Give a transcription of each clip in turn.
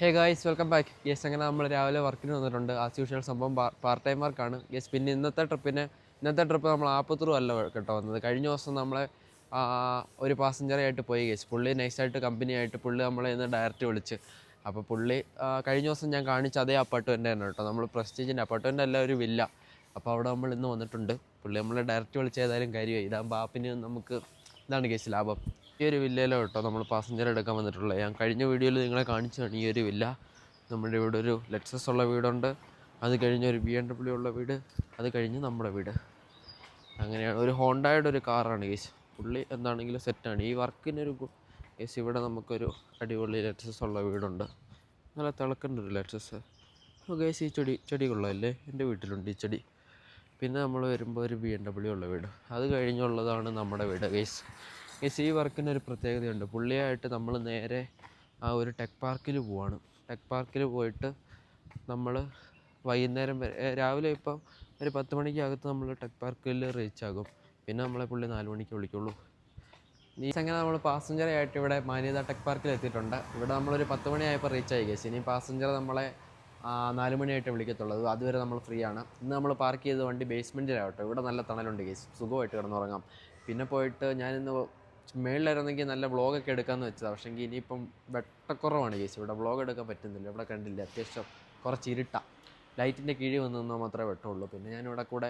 Hey guys welcome back. Yes, അങ്ങനെ നമ്മൾ രാവിലെ വർക്കിന് വന്നിട്ടുണ്ട്. ആസ് യൂഷ്വൽ സംഭവം പാർട്ട് ടൈം വർക്കാണ്. യെസ്, പിന്നെ ഇന്നത്തെ ട്രിപ്പ് നമ്മൾ ആപ്പത്തൂർ അല്ല കേട്ടോ വന്നത്. കഴിഞ്ഞ ദിവസം നമ്മളെ ഒരു പാസഞ്ചറായിട്ട് പോയി. യെസ്, പുള്ളി നൈസായിട്ട് കമ്പനിയായിട്ട് പുള്ളി നമ്മളെ ഇന്ന് ഡയറക്റ്റ് വിളിച്ച്. അപ്പോൾ പുള്ളി കഴിഞ്ഞ ദിവസം ഞാൻ കാണിച്ച അതേ അപ്പാർട്ട്മെൻ്റ് തന്നെ കേട്ടോ. നമ്മൾ പ്രസ്റ്റീജിൻ്റെ അപ്പാർട്ട്മെൻ്റ് അല്ല, ഒരു വില്ല. അപ്പോൾ അവിടെ നമ്മൾ ഇന്ന് വന്നിട്ടുണ്ട്. പുള്ളി നമ്മളെ ഡയറക്റ്റ് വിളിച്ച് ഏതായാലും കാര്യമായി. ഇതാകുമ്പോൾ ആപ്പിന് നമുക്ക് ഇതാണ് കേസ് ലാഭം. ഈ ഒരു വില്ലയിലോ കേട്ടോ നമ്മൾ പാസഞ്ചർ എടുക്കാൻ വന്നിട്ടുള്ളത്. ഞാൻ കഴിഞ്ഞ വീഡിയോയിൽ നിങ്ങളെ കാണിച്ചതാണ് ഈ ഒരു വില്ല. നമ്മുടെ ഇവിടെ ഒരു ലെക്സസ് ഉള്ള വീടുണ്ട്, അത് കഴിഞ്ഞ് ഒരു BMW ഉള്ള വീട്, അത് കഴിഞ്ഞ് നമ്മുടെ വീട്. അങ്ങനെയാണ്. ഒരു ഹോണ്ടയുടെ ഒരു കാറാണ് കേസ്. പുള്ളി എന്താണെങ്കിലും സെറ്റാണ് ഈ വർക്കിനൊരു കേസ്. ഇവിടെ നമുക്കൊരു അടിപൊളി ലെക്സസ് ഉള്ള വീടുണ്ട്, നല്ല തിളക്കേണ്ട ഒരു ലെക്സസ്. കേസ് ഈ ചെടി കൊള്ളാമല്ലേ, എൻ്റെ വീട്ടിലുണ്ട് ഈ ചെടി. പിന്നെ നമ്മൾ വരുമ്പോൾ ഒരു BMW ഉള്ള വീട്, അത് കഴിഞ്ഞുള്ളതാണ് നമ്മുടെ വീട് കേസ്. ഈ വർക്കിനൊരു പ്രത്യേകതയുണ്ട്. പുള്ളിയായിട്ട് നമ്മൾ നേരെ ആ ഒരു ടെക് പാർക്കിൽ പോവാണ്. ടെക് പാർക്കിൽ പോയിട്ട് നമ്മൾ വൈകുന്നേരം വരെ, രാവിലെ ഇപ്പം ഒരു 10 മണിക്കകത്ത് നമ്മൾ ടെക് പാർക്കിൽ റീച്ച് ആകും. പിന്നെ നമ്മളെ പുള്ളി 4 മണിക്ക് വിളിക്കുള്ളൂ. അങ്ങനെ നമ്മൾ പാസഞ്ചറായിട്ട് ഇവിടെ മാന്യത ടെക് പാർക്കിൽ എത്തിയിട്ടുണ്ട്. ഇവിടെ നമ്മളൊരു 10 മണിയായപ്പോൾ റീച്ച് ആയി കേസ്. ഇനി പാസഞ്ചർ നമ്മളെ 4 മണിയായിട്ട് വിളിക്കത്തുള്ളത്, അതുവരെ നമ്മൾ ഫ്രീ ആണ്. ഇന്ന് നമ്മൾ പാർക്ക് ചെയ്ത വണ്ടി ബേസ്മെൻറ്റിലാവട്ടെ. ഇവിടെ നല്ല തണലുണ്ട് കേസ്, സുഖമായിട്ട് കിടന്നുറങ്ങാം. പിന്നെ പോയിട്ട് ഞാനിന്ന് മേളിലായിരുന്നെങ്കിൽ നല്ല വ്ളോഗൊക്കെ എടുക്കാമെന്ന് വെച്ചതാണ്. പക്ഷേ ഇനിയിപ്പം വെട്ടക്കുറവാണ് കേസ്, ഇവിടെ വ്ളോഗ് എടുക്കാൻ പറ്റുന്നില്ല. ഇവിടെ കണ്ടില്ല, അത്യാവശ്യം കുറച്ച് ഇരുട്ടാണ്. ലൈറ്റിൻ്റെ കീഴിൽ വന്ന് നിന്നാൽ മാത്രമേ വെട്ടമുള്ളൂ. പിന്നെ ഞാനിവിടെ കൂടെ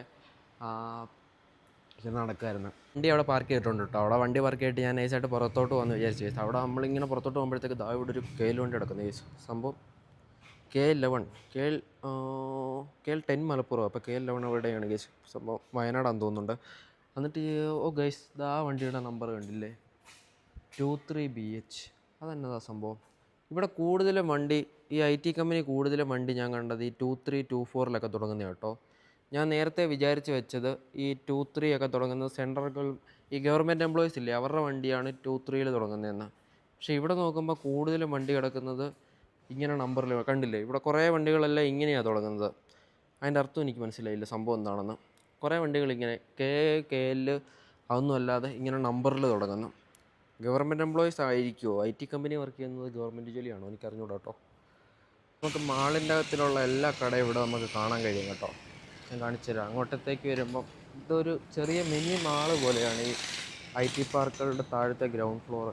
നടക്കുമായിരുന്നു. വണ്ടി അവിടെ പാർക്ക് ചെയ്തിട്ടുണ്ട് കേട്ടോ. അവിടെ വണ്ടി പാർക്ക് ചെയ്തിട്ട് ഞാൻ നൈസായിട്ട് പുറത്തോട്ട് വന്ന് വിചാരിച്ചു കേസ്. അവിടെ നമ്മളിങ്ങനെ പുറത്തോട്ട് പോകുമ്പോഴത്തേക്ക് ഇവിടെ ഒരു KL വണ്ടി കിടക്കുന്നു കേസ്. സംഭവം KL11 KL10 മലപ്പുറം. അപ്പോൾ KL11 എവിടെയാണ് കേസ്? സംഭവം വയനാടാണെന്ന് തോന്നുന്നുണ്ട്. എന്നിട്ട് ഗൈസ്, ആ വണ്ടിയുടെ നമ്പർ കണ്ടില്ലേ, 23BH. അതെന്നതാ സംഭവം? ഇവിടെ കൂടുതലും വണ്ടി, ഈ IT കമ്പനി കൂടുതലും വണ്ടി ഞാൻ കണ്ടത് ഈ 2324 തുടങ്ങുന്നത് കേട്ടോ. ഞാൻ നേരത്തെ വിചാരിച്ച് വെച്ചത് ഈ 23 ഒക്കെ തുടങ്ങുന്നത് ഈ ഗവൺമെൻറ് എംപ്ലോയീസ് ഇല്ലേ, അവരുടെ വണ്ടിയാണ് 23 തുടങ്ങുന്നതെന്ന്. പക്ഷേ ഇവിടെ നോക്കുമ്പോൾ കൂടുതലും വണ്ടി കിടക്കുന്നത് ഇങ്ങനെ നമ്പറിൽ കണ്ടില്ലേ. ഇവിടെ കുറേ വണ്ടികളെല്ലാം ഇങ്ങനെയാണ് തുടങ്ങുന്നത്. അതിൻ്റെ അർത്ഥം എനിക്ക് മനസ്സിലായില്ല സംഭവം എന്താണെന്ന്. കുറേ വണ്ടികൾ ഇങ്ങനെ KL അതൊന്നും അല്ലാതെ ഇങ്ങനെ നമ്പറിൽ തുടങ്ങുന്നു. ഗവൺമെൻറ് എംപ്ലോയീസ് ആയിരിക്കുമോ? IT കമ്പനി വർക്ക് ചെയ്യുന്നത് ഗവൺമെൻറ് ജോലിയാണോ? എനിക്കറിഞ്ഞൂടാ കേട്ടോ. നമുക്ക് മാളിൻ്റെ അകത്തിലുള്ള എല്ലാ കടയും ഇവിടെ നമുക്ക് കാണാൻ കഴിയും കേട്ടോ. ഞാൻ കാണിച്ചു തരാം. അങ്ങോട്ടത്തേക്ക് വരുമ്പം ഇതൊരു ചെറിയ മിനി മാള് പോലെയാണ് ഈ IT പാർക്കുകളുടെ താഴത്തെ ഗ്രൗണ്ട് ഫ്ലോർ.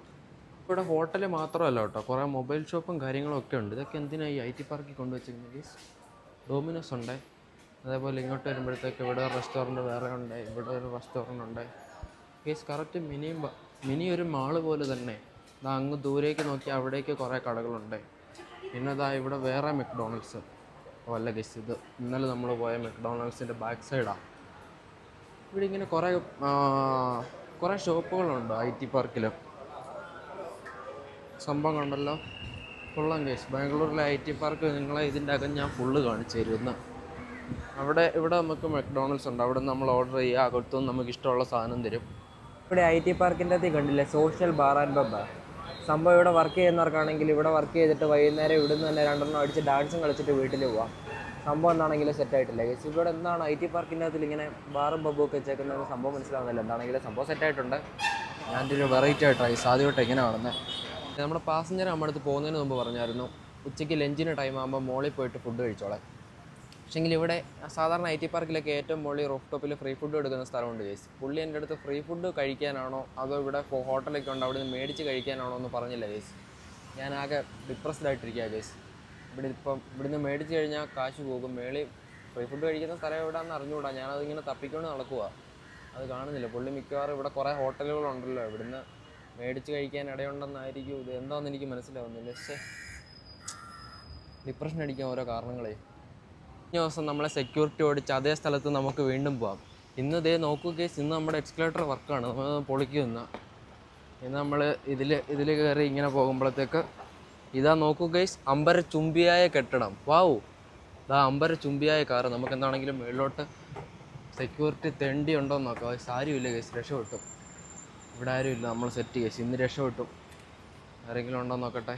ഇവിടെ ഹോട്ടൽ മാത്രമല്ല കേട്ടോ, കുറേ മൊബൈൽ ഷോപ്പും കാര്യങ്ങളും ഒക്കെ ഉണ്ട്. ഇതൊക്കെ എന്തിനാണ് ഈ IT പാർക്കിൽ കൊണ്ടുവച്ചിരിക്കുന്നത് ഗീസ്? ഡോമിനോസ് ഉണ്ട്. അതേപോലെ ഇങ്ങോട്ട് വരുമ്പോഴത്തേക്ക് ഇവിടെ റെസ്റ്റോറൻറ്റ് വേറെ ഉണ്ട്, ഇവിടെ ഒരു റെസ്റ്റോറൻറ്റ് ഉണ്ട് ഗീസ്. കറക്റ്റ് മിനി ഒരു മാള് പോലെ തന്നെ. അങ്ങ് ദൂരേക്ക് നോക്കി അവിടേക്ക് കുറേ കടകളുണ്ട്. പിന്നെ ഇവിടെ വേറെ മെക്ഡോണൾഡ്സ്. അല്ല ഗീസ്, ഇത് ഇന്നലെ നമ്മൾ പോയ മെക്ഡോണൾഡ്സിൻ്റെ ബാക്ക് സൈഡാണ്. ഇവിടെ ഇങ്ങനെ കുറേ ഷോപ്പുകളുണ്ട് IT പാർക്കിൽ. സംഭവം കണ്ടല്ലോ, കൊള്ളാം കേസ്. ബാംഗ്ലൂരിലെ IT പാർക്ക് നിങ്ങളെ ഇതിൻ്റെ അകം ഞാൻ ഫുള്ള് കാണിച്ചു തരുമെന്ന്. ഇവിടെ നമുക്ക് മെക്ഡോണൾഡ്സ് ഉണ്ട്. അവിടെ നമ്മൾ ഓർഡർ ചെയ്യുക, അകത്തുനിന്ന് നമുക്ക് ഇഷ്ടമുള്ള സാധനം തരും. ഇവിടെ IT പാർക്കിൻ്റെ അകത്ത് കണ്ടില്ലേ, സോഷ്യൽ ബാർ ആൻഡ് പബ്ബ്. സംഭവം ഇവിടെ വർക്ക് ചെയ്യുന്നവർക്കാണെങ്കിൽ ഇവിടെ വർക്ക് ചെയ്തിട്ട് വൈകുന്നേരം ഇവിടുന്ന് തന്നെ 2 അടിച്ച് ഡാൻസും കളിച്ചിട്ട് വീട്ടിൽ പോവാം. സംഭവം എന്താണെങ്കിലും സെറ്റായിട്ടില്ല കേസ്. ഇവിടെ എന്താണ് IT പാർക്കിൻ്റെ അകത്തിൽ ഇങ്ങനെ ബാറും പബ്ബും ഒക്കെ വെച്ചേക്കുന്നത് സംഭവം മനസ്സിലാവുന്നില്ല. എന്താണെങ്കിലും സംഭവം സെറ്റായിട്ടുണ്ട്. ഞാൻ്റെ ഒരു വെറൈറ്റി ആയിട്ടാണ് ഈ സാധ്യമായിട്ട് എങ്ങനെ കാണുന്നത്. നമ്മുടെ പാസഞ്ചർ നമ്മുടെ അടുത്ത് പോകുന്നതിന് മുമ്പ് പറഞ്ഞായിരുന്നു ഉച്ചയ്ക്ക് ലഞ്ചിന് ടൈം ആകുമ്പോൾ മോളിൽ പോയിട്ട് ഫുഡ് കഴിച്ചോളാം. പക്ഷേങ്കിൽ ഇവിടെ സാധാരണ IT പാർക്കിലൊക്കെ ഏറ്റവും മുകളിൽ റൂഫ് ടോപ്പിൽ ഫ്രീ ഫുഡ് എടുക്കുന്ന സ്ഥലമുണ്ട് കേസ്. പുള്ളി എൻ്റെ അടുത്ത് ഫ്രീ ഫുഡ് കഴിക്കാനാണോ അതോ ഇവിടെ ഹോട്ടലൊക്കെ ഉണ്ട് അവിടെ നിന്ന് മേടിച്ച് കഴിക്കാനാണോ എന്ന് പറഞ്ഞില്ല കേസ്. ഞാൻ ആകെ ഡിപ്രസ്ഡ് ആയിട്ടിരിക്കുക കേസ്. ഇവിടുന്ന് മേടിച്ച് കഴിഞ്ഞാൽ കാശ് പോകും. മേളിൽ ഫ്രീ ഫുഡ് കഴിക്കുന്ന സ്ഥലം എവിടെയാണെന്ന് അറിഞ്ഞുകൂടാ. ഞാനതിങ്ങനെ തപ്പിക്കൊണ്ട് നടക്കുക, അത് കാണുന്നില്ല. പുള്ളി മിക്കവാറും ഇവിടെ കുറേ ഹോട്ടലുകളുണ്ടല്ലോ, ഇവിടുന്ന് മേടിച്ച് കഴിക്കാൻ ഇടയുണ്ടെന്നായിരിക്കും. ഇത് എന്താണെന്ന് എനിക്ക് മനസ്സിലാവുന്നില്ല. പക്ഷേ ഡിപ്രഷൻ അടിക്കാൻ ഓരോ കാരണങ്ങളേ. കഴിഞ്ഞ ദിവസം നമ്മളെ സെക്യൂരിറ്റി ഓടിച്ച് അതേ സ്ഥലത്ത് നമുക്ക് വീണ്ടും പോകാം. ഇന്ന് നോക്കൂ കേസ്, ഇന്ന് നമ്മുടെ എക്സ്കലേറ്റർ വർക്കാണ്. നമ്മൾ പൊളിക്കുന്ന ഇന്ന് നമ്മൾ ഇതിൽ കയറി ഇങ്ങനെ പോകുമ്പോഴത്തേക്ക് നോക്കൂ കേസ്, അമ്പര ചുംബിയായ കെട്ടിടം. വാവു, അമ്പര ചുംബിയായ കാറ്. നമുക്ക് എന്താണെങ്കിലും മുകളിലോട്ട് സെക്യൂരിറ്റി തെണ്ടി ഉണ്ടോ എന്ന് നോക്കാം. ആരുമില്ല കേസ്, രക്ഷപ്പെട്ടു. ഇവിടെ ആരുമില്ല, നമ്മൾ സെറ്റ് കേസ്. ഇന്ന് രക്ഷപ്പെട്ടു. ആരെങ്കിലും ഉണ്ടോ നോക്കട്ടെ.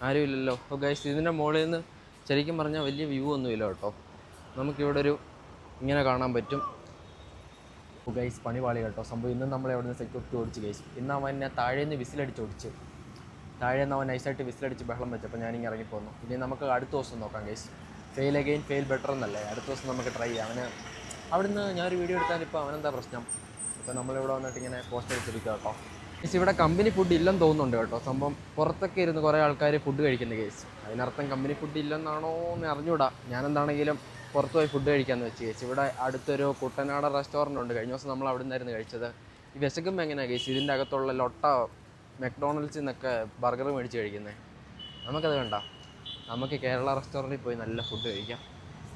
ആരുമില്ലല്ലോ. ഗൈസ്, ഇതിൻ്റെ മുകളിൽ നിന്ന് ശരിക്കും പറഞ്ഞാൽ വലിയ വ്യൂ ഒന്നുമില്ല കേട്ടോ. നമുക്കിവിടെ ഇങ്ങനെ കാണാൻ പറ്റും. ഗൈസ്, പണി പാളി കേട്ടോ സംഭവം. ഇന്നും നമ്മൾ എവിടെ നിന്ന് സെക്യൂരിറ്റി ഓടിച്ച് ഗൈസ്. ഇന്ന് അവൻ എന്നെ താഴേന്ന് വിസിലടിച്ച് ഓടിച്ച്. താഴെ നിന്ന് അവൻ നൈസായിട്ട് വിസിലടിച്ച് ബഹളം വെച്ചപ്പോൾ ഞാനിങ്ങനെ ഇറങ്ങിപ്പോന്നു. ഇനി നമുക്ക് അടുത്ത ദിവസം നോക്കാം guys. Fail again fail better എന്നല്ലേ, അടുത്ത ദിവസം നമുക്ക് ട്രൈ ചെയ്യാം. അവിടുന്ന് ഞാനൊരു വീഡിയോ എടുത്താലിപ്പോൾ അവനെന്താ പ്രശ്നം? ഇപ്പോൾ നമ്മളിവിടെ വന്നിട്ട് ഇങ്ങനെ പോസ്റ്റ് അടിച്ചിരിക്കുക കേട്ടോ. ഗൈസ് ഇവിടെ കമ്പനി ഫുഡ് ഇല്ലെന്ന് തോന്നുന്നുണ്ട് കേട്ടോ. സംഭവം പുറത്തൊക്കെ ഇരുന്ന് കുറേ ആൾക്കാർ ഫുഡ് കഴിക്കുന്ന കേസ്. അതിനർത്ഥം കമ്പനി ഫുഡ് ഇല്ലെന്നാണോ എന്ന് അറിഞ്ഞൂടാ. ഞാനെന്താണെങ്കിലും പുറത്ത് പോയി ഫുഡ് കഴിക്കാമെന്ന് വെച്ച് കേസ്. ഇവിടെ അടുത്തൊരു കുട്ടനാടൻ റെസ്റ്റോറൻ്റ് ഉണ്ട്. കഴിഞ്ഞ ദിവസം നമ്മൾ അവിടെ നിന്നായിരുന്നു കഴിച്ചത്. ഈ വിശക്കുമ്പോൾ എങ്ങനെയാണ് കേസ് ഇതിൻ്റെ അകത്തുള്ള ലൊട്ട മെക്ഡോണൽഡ്സിൽ നിന്നൊക്കെ ബർഗർ മേടിച്ച് കഴിക്കുന്നത്? നമുക്കത് വേണ്ട. നമുക്ക് കേരള റെസ്റ്റോറൻറ്റിൽ പോയി നല്ല ഫുഡ് കഴിക്കാം.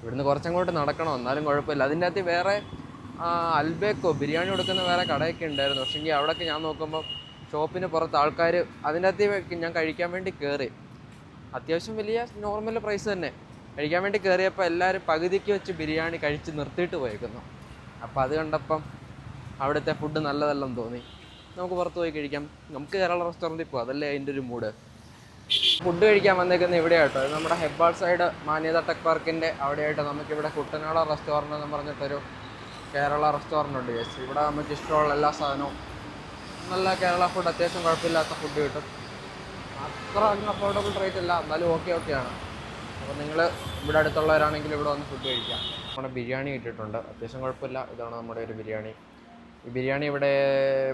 ഇവിടുന്ന് കുറച്ചങ്ങോട്ട് നടക്കണം, എന്നാലും കുഴപ്പമില്ല. അതിൻ്റെ അകത്ത് വേറെ അൽബേക്കോ ബിരിയാണി കൊടുക്കുന്ന വേറെ കടയൊക്കെ ഉണ്ടായിരുന്നു. പക്ഷേങ്കിൽ അവിടെയൊക്കെ ഞാൻ നോക്കുമ്പോൾ ഷോപ്പിന് പുറത്ത് ആൾക്കാർ അതിൻ്റെ അകത്ത് ഞാൻ കഴിക്കാൻ വേണ്ടി കയറി. അത്യാവശ്യം വലിയ നോർമൽ പ്രൈസ് തന്നെ. കഴിക്കാൻ വേണ്ടി കയറിയപ്പോൾ എല്ലാവരും പകുതിക്ക് വെച്ച് ബിരിയാണി കഴിച്ച് നിർത്തിയിട്ട് പോയേക്കുന്നു. അപ്പോൾ അത് കണ്ടപ്പം അവിടുത്തെ ഫുഡ് നല്ലതല്ലെന്ന് തോന്നി. നമുക്ക് പുറത്ത് പോയി കഴിക്കാം. നമുക്ക് കേരള റെസ്റ്റോറൻറ്റിൽ പോകാം, അതല്ലേ അതിൻ്റെ ഒരു മൂഡ്. ഫുഡ് കഴിക്കാൻ വന്നേക്കുന്ന ഇവിടെയായിട്ടോ. ഇത് നമ്മുടെ ഹെബ്ബാൾ സൈഡ് മാന്യത ടെക് പാർക്കിൻ്റെ അവിടെയായിട്ട് നമുക്കിവിടെ കുട്ടനാട റെസ്റ്റോറൻറ്റ് എന്ന് പറഞ്ഞിട്ടൊരു കേരള റെസ്റ്റോറൻ്റ് ഉണ്ട്. ജസ്റ്റ് ഇവിടെ നമുക്ക് ഇഷ്ടമുള്ള എല്ലാ സാധനവും നല്ല കേരള ഫുഡ്, അത്യാവശ്യം കുഴപ്പമില്ലാത്ത ഫുഡ് കിട്ടും. അത്ര അങ്ങ് അഫോർഡബിൾ റേറ്റ് അല്ല, എന്നാലും ഓക്കെയാണ്. അപ്പോൾ നിങ്ങൾ ഇവിടെ അടുത്തുള്ളവരാണെങ്കിൽ ഇവിടെ വന്ന് ഫുഡ് കഴിക്കാം. നമ്മുടെ ബിരിയാണി ഇട്ടിട്ടുണ്ട്, അത്യാവശ്യം കുഴപ്പമില്ല. ഇതാണ് നമ്മുടെ ഒരു ബിരിയാണി. ഈ ബിരിയാണി ഇവിടെ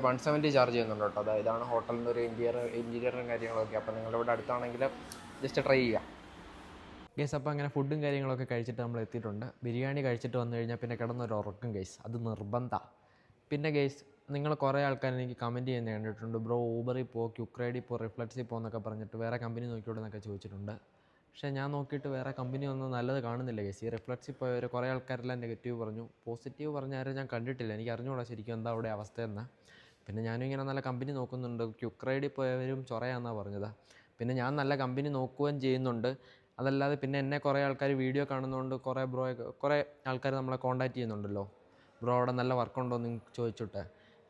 170 ചാർജ് ചെയ്യുന്നുണ്ട് കേട്ടോ. അതായത് ഇതാണ് ഹോട്ടലിൻ്റെ ഒരു ഇൻറ്റീരിയറും കാര്യങ്ങളൊക്കെ. അപ്പോൾ നിങ്ങളിവിടെ അടുത്താണെങ്കിൽ ജസ്റ്റ് ട്രൈ ചെയ്യാം. ഗൈസ് അപ്പോൾ അങ്ങനെ ഫുഡും കാര്യങ്ങളൊക്കെ കഴിച്ചിട്ട് നമ്മൾ എത്തിയിട്ടുണ്ട്. ബിരിയാണി കഴിച്ചിട്ട് വന്നു കഴിഞ്ഞാൽ പിന്നെ കിടന്നൊരു ഉറക്കും ഗൈസ്, അത് നിർബന്ധമാണ്. പിന്നെ ഗൈസ് നിങ്ങൾ കുറേ ആൾക്കാർ എനിക്ക് കമൻറ്റ് ചെയ്യുന്നത് കണ്ടിട്ടുണ്ട്, ബ്രോ ഊബറിൽ പോ, ക്യുക്ക് റൈഡിൽ പോ, റിഫ്ലക്സിൽ പോകുന്നൊക്കെ പറഞ്ഞിട്ട് വേറെ കമ്പനി നോക്കിയോടെന്നൊക്കെ ചോദിച്ചിട്ടുണ്ട്. പക്ഷേ ഞാൻ നോക്കിയിട്ട് വേറെ കമ്പനി ഒന്നും നല്ലത് കാണുന്നില്ല ഗൈസ്. ഈ റിഫ്ലക്സിൽ പോയവർ കുറേ ആൾക്കാരെല്ലാം നെഗറ്റീവ് പറഞ്ഞു. പോസിറ്റീവ് പറഞ്ഞ ആരും ഞാൻ കണ്ടിട്ടില്ല. എനിക്ക് അറിഞ്ഞുകൂടാ ശരിക്കും എന്താ അവിടെ അവസ്ഥയെന്ന്. പിന്നെ ഞാനും ഇങ്ങനെ നല്ല കമ്പനി നോക്കുന്നുണ്ട്. ക്യുക്ക് റൈഡിൽ പോയവരും ചൊറയാണെന്നാണ് പറഞ്ഞത്. പിന്നെ ഞാൻ നല്ല കമ്പനി നോക്കുകയും ചെയ്യുന്നുണ്ട്. അതല്ലാതെ പിന്നെ എന്നെ കുറേ ആൾക്കാർ വീഡിയോ കാണുന്നതുകൊണ്ട് കുറേ ആൾക്കാർ നമ്മളെ കോൺടാക്റ്റ് ചെയ്യുന്നുണ്ടല്ലോ, ബ്രോ അവിടെ നല്ല വർക്കുണ്ടോ എന്ന് ചോദിച്ചിട്ട്.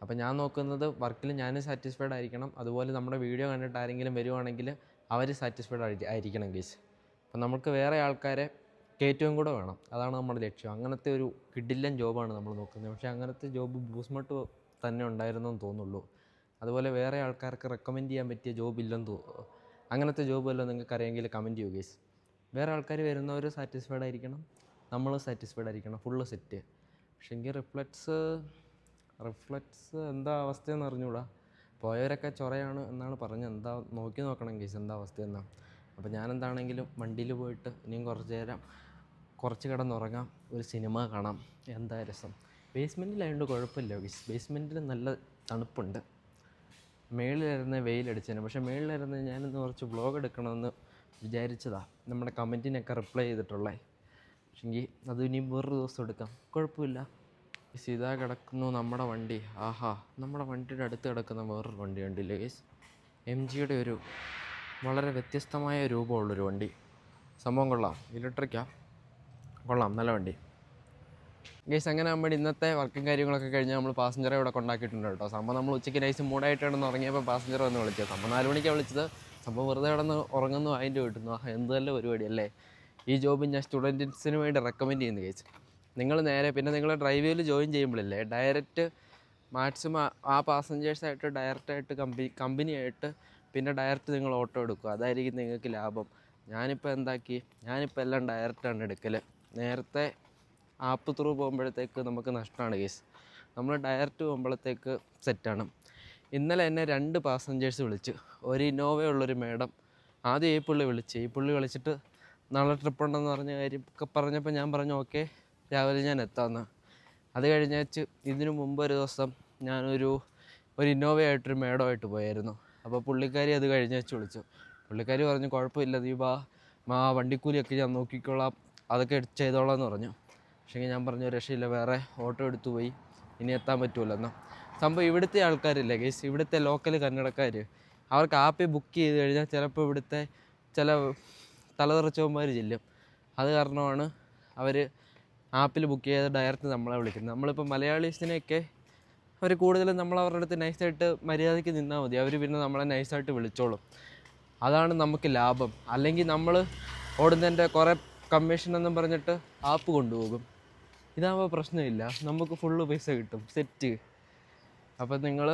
അപ്പോൾ ഞാൻ നോക്കുന്നത് വർക്കിൽ ഞാനും സാറ്റിസ്ഫൈഡ് ആയിരിക്കണം. അതുപോലെ നമ്മുടെ വീഡിയോ കണ്ടിട്ട് ആരെങ്കിലും വരുവാണെങ്കിൽ അവർ സാറ്റിസ്ഫൈഡ് ആയിരിക്കണം ഗൈസ്. അപ്പം നമുക്ക് വേറെ ആൾക്കാരെ കയറ്റുകയും കൂടെ വേണം, അതാണ് നമ്മുടെ ലക്ഷ്യം. അങ്ങനത്തെ ഒരു കിടിലൻ ജോബാണ് നമ്മൾ നോക്കുന്നത്. പക്ഷേ അങ്ങനത്തെ ജോബ് ബൂസ്മട്ട് തന്നെ ഉണ്ടായിരുന്നെന്ന് തോന്നുള്ളൂ. അതുപോലെ വേറെ ആൾക്കാർക്ക് റെക്കമെൻഡ് ചെയ്യാൻ പറ്റിയ ജോബ് ഇല്ലെന്ന് തോന്നുന്നു. അങ്ങനത്തെ ജോബ് വല്ലതും നിങ്ങൾക്ക് അറിയാമെങ്കിൽ കമൻറ്റ് ചെയ്യൂ ഗൈസ്. വേറെ ആൾക്കാർ വരുന്നവർ സാറ്റിസ്ഫൈഡ് ആയിരിക്കണം, നമ്മൾ സാറ്റിസ്ഫൈഡ് ആയിരിക്കണം, ഫുള്ള് സെറ്റ്. പക്ഷേങ്കിൽ റിഫ്ലക്സ് എന്താ അവസ്ഥയെന്ന് അറിഞ്ഞുകൂടാ. പോയവരൊക്കെ ചൊറയാണ് എന്നാണ് പറഞ്ഞത്. എന്താ നോക്കി നോക്കണം ഗൈസ് എന്താ അവസ്ഥയെന്നാണ്. അപ്പോൾ ഞാനെന്താണെങ്കിലും വണ്ടിയിൽ പോയിട്ട് ഇനിയും കുറച്ച് കിടന്നുറങ്ങാം, ഒരു സിനിമ കാണാം. എന്താ രസം. ബേസ്മെൻറ്റിലായതുകൊണ്ട് കുഴപ്പമില്ല ഗൈസ്, ബേസ്മെൻറ്റിൽ നല്ല തണുപ്പുണ്ട്. മേളിലിരുന്ന് വെയിലടിച്ചതിന്. പക്ഷേ മേളിലിരുന്ന് ഞാനിന്ന് കുറച്ച് വ്ളോഗ് എടുക്കണമെന്ന് വിചാരിച്ചതാണ്, നമ്മുടെ കമൻറ്റിനൊക്കെ റിപ്ലൈ ചെയ്തിട്ടുള്ളത്. പക്ഷെങ്കിൽ അത് ഇനിയും വേറൊരു ദിവസം എടുക്കാം, കുഴപ്പമില്ല. ഇതാ കിടക്കുന്നു നമ്മുടെ വണ്ടി. ആഹാ, നമ്മുടെ വണ്ടിയുടെ അടുത്ത് കിടക്കുന്ന വേറൊരു വണ്ടി കണ്ടില്ലേ ഗൈസ്? MGയുടെ ഒരു വളരെ വ്യത്യസ്തമായ രൂപമുള്ളൊരു വണ്ടി. സംഭവം കൊള്ളാം, ഇലക്ട്രിക്കാ, കൊള്ളാം, നല്ല വണ്ടി ഗൈസ്. അങ്ങനെ നമ്മൾ ഇന്നത്തെ വർക്കും കാര്യങ്ങളൊക്കെ കഴിഞ്ഞ് നമ്മൾ പാസഞ്ചറെ ഇവിടെ കൊണ്ടാക്കിയിട്ടുണ്ട് കേട്ടോ. സംഭവം നമ്മൾ ഉച്ചയ്ക്ക് നൈസ് മൂടായിട്ട് കിടന്ന് ഉറങ്ങിയപ്പോൾ പാസഞ്ചർ വന്ന് വിളിച്ചത്. സംഭവം 4 മണിക്കാണ് വിളിച്ചത്. സംഭവം വെറുതെ കിടന്ന് ഉറങ്ങുന്നു, അതിൻ്റെ കിട്ടുന്നു. എന്ത് നല്ല പരിപാടി അല്ലേ. ഈ ജോബ് ഞാൻ സ്റ്റുഡൻസിന് വേണ്ടി റെക്കമെൻഡ് ചെയ്യുന്നു ഗൈസ്. നിങ്ങൾ നേരെ പിന്നെ നിങ്ങൾ ഡ്രൈവേയിൽ ജോയിൻ ചെയ്യുമ്പോഴല്ലേ ഡയറക്റ്റ് മാക്സിമം ആ പാസഞ്ചേഴ്സായിട്ട് ഡയറക്റ്റായിട്ട് കമ്പനിയായിട്ട് പിന്നെ ഡയറക്റ്റ് നിങ്ങൾ ഓട്ടോ എടുക്കുക, അതായിരിക്കും നിങ്ങൾക്ക് ലാഭം. ഞാനിപ്പോൾ എല്ലാം ഡയറക്റ്റാണ് എടുക്കൽ. നേരത്തെ ആപ്പ് ത്രൂ പോകുമ്പോഴത്തേക്ക് നമുക്ക് നഷ്ടമാണ് കേസ്. നമ്മൾ ഡയറക്റ്റ് പോകുമ്പോഴത്തേക്ക് സെറ്റാണ്. ഇന്നലെ എന്നെ 2 പാസഞ്ചേഴ്സ് വിളിച്ചു. ഒരു ഇന്നോവയുള്ളൊരു മേഡം. ആദ്യം ഈ പുള്ളി വിളിച്ചിട്ട് നാളെ ട്രിപ്പ് ഉണ്ടെന്ന് പറഞ്ഞ കാര്യം ഒക്കെ പറഞ്ഞപ്പോൾ ഞാൻ പറഞ്ഞു ഓക്കെ, രാവിലെ ഞാൻ എത്താമെന്ന്. അത് കഴിഞ്ഞേച്ച് ഇതിനു മുമ്പ് ഒരു ദിവസം ഞാനൊരു ഇന്നോവയായിട്ടൊരു മേഡമായിട്ട് പോയായിരുന്നു. അപ്പോൾ പുള്ളിക്കാരി അത് കഴിഞ്ഞേച്ച് വിളിച്ചു. പുള്ളിക്കാരി പറഞ്ഞു കുഴപ്പമില്ല, നീ വണ്ടിക്കൂലിയൊക്കെ ഞാൻ നോക്കിക്കോളാം, അതൊക്കെ ചെയ്തോളാം എന്ന് പറഞ്ഞു. പക്ഷേ ഞാൻ പറഞ്ഞു രക്ഷയില്ല, വേറെ ഓട്ടോ എടുത്തു പോയി, ഇനി എത്താൻ പറ്റുമല്ലോ. സംഭവം ഇവിടുത്തെ ആൾക്കാരില്ലേ ഗൈസ്, ഇവിടുത്തെ ലോക്കൽ കന്നഡക്കാർ, അവർക്ക് ആപ്പിൽ ബുക്ക് ചെയ്ത് കഴിഞ്ഞാൽ ചിലപ്പോൾ ഇവിടുത്തെ ചില തലതെറിച്ചവന്മാർ ചെല്ലും. അത് കാരണമാണ് അവർ ആപ്പിൽ ബുക്ക് ചെയ്ത് ഡയറക്റ്റ് നമ്മളെ വിളിക്കുന്നത്. നമ്മളിപ്പോൾ മലയാളീസിനെയൊക്കെ അവർ കൂടുതലും നമ്മൾ അവരുടെ അടുത്ത് നൈസായിട്ട് മര്യാദയ്ക്ക് നിന്നാൽ മതി, അവർ പിന്നെ നമ്മളെ നൈസായിട്ട് വിളിച്ചോളും. അതാണ് നമുക്ക് ലാഭം. അല്ലെങ്കിൽ നമ്മൾ ഓടുന്നതിൻ്റെ കുറേ കമ്മീഷൻ എന്നും പറഞ്ഞിട്ട് ആപ്പ് കൊണ്ടുപോകും. ഇതാകുമ്പോൾ പ്രശ്നമില്ല, നമുക്ക് ഫുള്ള് പൈസ കിട്ടും, സെറ്റ്. അപ്പോൾ നിങ്ങൾ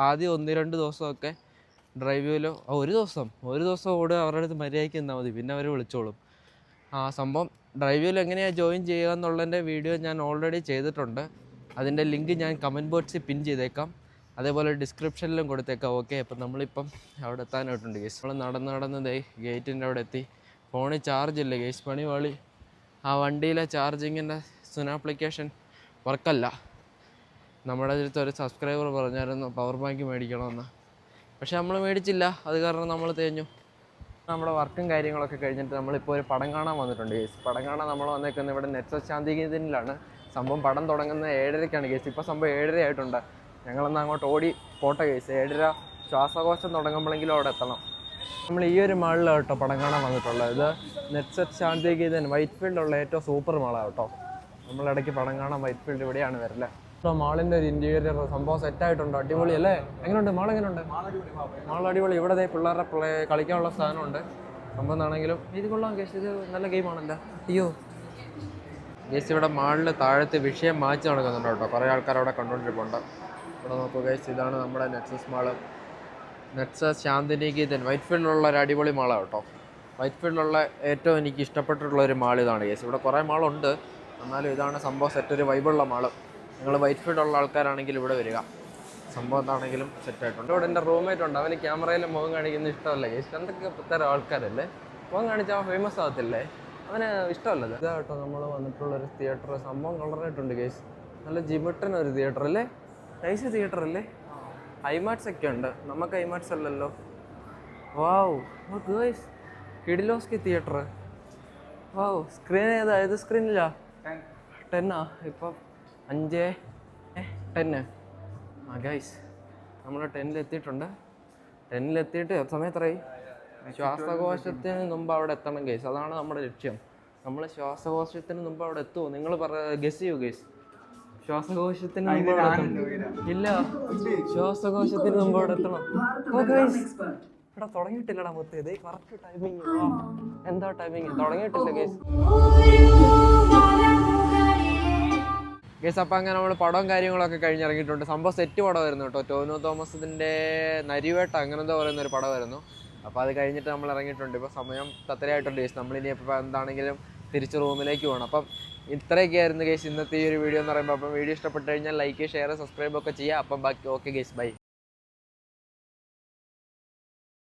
ആദ്യം 1-2 ദിവസമൊക്കെ ഡ്രൈവ് വ്യൂവിലോ ഒരു ദിവസം ഓടുക, അവരുടെ അടുത്ത് മര്യാദയ്ക്ക് നിന്നാൽ മതി, പിന്നെ അവർ വിളിച്ചോളും. സംഭവം ഡ്രൈവ് വ്യൂവിൽ എങ്ങനെയാണ് ജോയിൻ ചെയ്യുക എന്നുള്ളതിൻ്റെ വീഡിയോ ഞാൻ ഓൾറെഡി ചെയ്തിട്ടുണ്ട്. അതിൻ്റെ ലിങ്ക് ഞാൻ കമൻറ്റ് ബോക്സിൽ പിൻ ചെയ്തേക്കാം, അതേപോലെ ഡിസ്ക്രിപ്ഷനിലും കൊടുത്തേക്കാം. ഓക്കെ, അപ്പം നമ്മളിപ്പം അവിടെ എത്താനായിട്ടുണ്ട് ഗേസ്. നമ്മൾ നടന്ന് ഗേറ്റിൻ്റെ അവിടെ എത്തി. ഫോണിൽ ചാർജ് ഇല്ല ഗേസ്, പണിവാളി. ആ വണ്ടിയിലെ ചാർജിങ്ങിൻ്റെ ആപ്ലിക്കേഷൻ വർക്കല്ല. നമ്മുടെ അടുത്ത് ഒരു സബ്സ്ക്രൈബർ പറഞ്ഞായിരുന്നു പവർ ബാങ്ക് മേടിക്കണമെന്ന്, പക്ഷെ നമ്മൾ മേടിച്ചില്ല. അത് കാരണം നമ്മൾ തേഞ്ഞു. നമ്മുടെ വർക്കും കാര്യങ്ങളൊക്കെ കഴിഞ്ഞിട്ട് നമ്മളിപ്പോൾ ഒരു പടം കാണാൻ വന്നിട്ടുണ്ട് ഗേസ്. പടം കാണാൻ നമ്മൾ വന്നേക്കുന്നത് ഇവിടെ നെറ്റ്സസ് ശാന്തിനികേതനിലാണ്. സംഭവം പടം തുടങ്ങുന്നത് 7:30-ക്കാണ് ഗേസ്. ഇപ്പോൾ സംഭവം 7:30 ആയിട്ടുണ്ട്. ഞങ്ങളൊന്ന് അങ്ങോട്ട് ഓടി പോട്ടെ ഗേസ്. 7:30 ശ്വാസകോശം തുടങ്ങുമ്പോഴെങ്കിലും അവിടെ എത്തണം. നമ്മൾ ഈ ഒരു മാളിലാണ് കേട്ടോ പടം കാണാൻ വന്നിട്ടുള്ളത്. ഇത് നെറ്റ്സസ് ശാന്തിനികേതൻ വൈറ്റ് ഫീൽഡുള്ള ഏറ്റവും സൂപ്പർ മാളാണ് കേട്ടോ. നമ്മളിടയ്ക്ക് പടം കാണാൻ വൈറ്റ് ഫീൽഡ് ഇവിടെയാണ് വരല്. ഇപ്പോൾ മാളിൻ്റെ ഒരു ഇൻറ്റീരിയർ സംഭവം സെറ്റായിട്ടുണ്ട്. അടിപൊളി അല്ലേ? എങ്ങനെയുണ്ട് മാൾ? എങ്ങനെയുണ്ട് മാൾ? അടിപൊളി. ഇവിടെ പിള്ളേരുടെ കളിക്കാനുള്ള സാധനമുണ്ട്. സംഭവം എന്നാണെങ്കിലും ഇത് കൊള്ളാം ഗേസ്, ഇത് നല്ല ഗെയിമാണല്ലോ. അയ്യോ ഗേസ്, ഇവിടെ മാളിൽ താഴത്തെ വിഷയം മാറ്റി നടക്കുന്നുണ്ട് കേട്ടോ. കുറേ ആൾക്കാർ അവിടെ കണ്ടുകൊണ്ടിരിപ്പുണ്ട്. ഇവിടെ നോക്കൂ ഗേസ്, ഇതാണ് നമ്മുടെ നെറ്റ്സസ് മാള്. നെറ്റ്സസ് ശാന്തിനികേതൻ വൈറ്റ് ഫീൽഡിലുള്ള ഒരു അടിപൊളി മാളാണ് കേട്ടോ. വൈറ്റ് ഫീൽഡിലുള്ള ഏറ്റവും എനിക്ക് ഇഷ്ടപ്പെട്ടിട്ടുള്ള ഒരു മാൾ ഇതാണ് ഗേസ്. ഇവിടെ കുറേ മാളുണ്ട്, എന്നാലും ഇതാണ് സംഭവം സെറ്റ്, ഒരു വൈബുള്ള മാള്. നിങ്ങൾ വൈറ്റ് ഫീൽഡുള്ള ആൾക്കാരാണെങ്കിൽ ഇവിടെ വരിക. സംഭവം എന്താണെങ്കിലും സെറ്റായിട്ടുണ്ട്. ഇവിടെ എൻ്റെ റൂംമേറ്റ് ഉണ്ട്, അവന് ക്യാമറയിൽ മുഖം കാണിക്കുന്നത് ഇഷ്ടമല്ല ഗേസ്. എന്തൊക്കെ തരം ആൾക്കാരല്ലേ, മുഖം കാണിച്ചാൽ അവൻ ഫേമസ് ആകത്തില്ലേ, അവന് ഇഷ്ടമല്ലത്. ഇതാട്ടോ നമ്മൾ വന്നിട്ടുള്ളൊരു തിയേറ്റർ. സംഭവം കളറായിട്ടുണ്ട് ഗേസ്. നല്ല ജിമിട്ടനൊരു തിയേറ്റർ അല്ലേ, നൈസ് തിയേറ്റർ അല്ലേ. ഐമാക്സ് ഒക്കെ ഉണ്ട്, നമുക്ക് ഐമാക്സ് അല്ലല്ലോ. വാവ് ഗേസ്, കിഡിലോസ്കി തിയേറ്റർ. വാവ്, സ്ക്രീൻ ഏതാ? ഏത് സ്ക്രീനിലാ? 10 ഇപ്പം 5:10. ഗൈസ്, നമ്മൾ 10-ലെത്തിയിട്ടുണ്ട്. 10-ലെത്തിയിട്ട് സമയത്രയായി? ശ്വാസകോശത്തിന് മുമ്പ് അവിടെ എത്തണം ഗൈസ്, അതാണ് നമ്മുടെ ലക്ഷ്യം. നമ്മൾ ശ്വാസകോശത്തിന് മുമ്പ് അവിടെ എത്തുമോ? നിങ്ങൾ ഗസ് ചെയ്യൂ ഗൈസ്. ശ്വാസകോശത്തിന് മുമ്പ് അവിടെ എത്തണം. ഇല്ല, ശ്വാസകോശത്തിന് മുമ്പ് അവിടെ എത്തണം. ഓ ഗൈസ്, ഇവിടെ തുടങ്ങിയിട്ടില്ലടാ മുത്ത്. ഇത് കറക്റ്റ് ടൈമിങ്. എന്താ ടൈമിങ്? തുടങ്ങിയിട്ടില്ല ഗൈസ്. ഗൈസ്, അപ്പം അങ്ങനെ നമ്മൾ പടവും കാര്യങ്ങളൊക്കെ കഴിഞ്ഞിറങ്ങിയിട്ടുണ്ട്. സംഭവം സെറ്റ് പടമായിരുന്നു കേട്ടോ. ടോവിനോ തോമസിൻ്റെ നരിവേട്ട അങ്ങനെന്തോ പറയുന്നൊരു പടമായിരുന്നു. അപ്പോൾ അത് കഴിഞ്ഞിട്ട് നമ്മൾ ഇറങ്ങിയിട്ടുണ്ട്. ഇപ്പോൾ സമയം 10:30 ഗൈസ്. നമ്മളിനി ഇപ്പോൾ എന്താണെങ്കിലും തിരിച്ച് റൂമിലേക്ക് പോകണം. അപ്പം ഇത്രയൊക്കെയായിരുന്നു ഗൈസ് ഇന്നത്തെ ഈ ഒരു വീഡിയോ എന്ന് പറയുമ്പോൾ. അപ്പം വീഡിയോ ഇഷ്ടപ്പെട്ട് കഴിഞ്ഞാൽ ലൈക്ക്, ഷെയർ, സബ്സ്ക്രൈബ് ഒക്കെ ചെയ്യുക. അപ്പം ബാക്കി ഓക്കെ ഗൈസ്, ബൈ.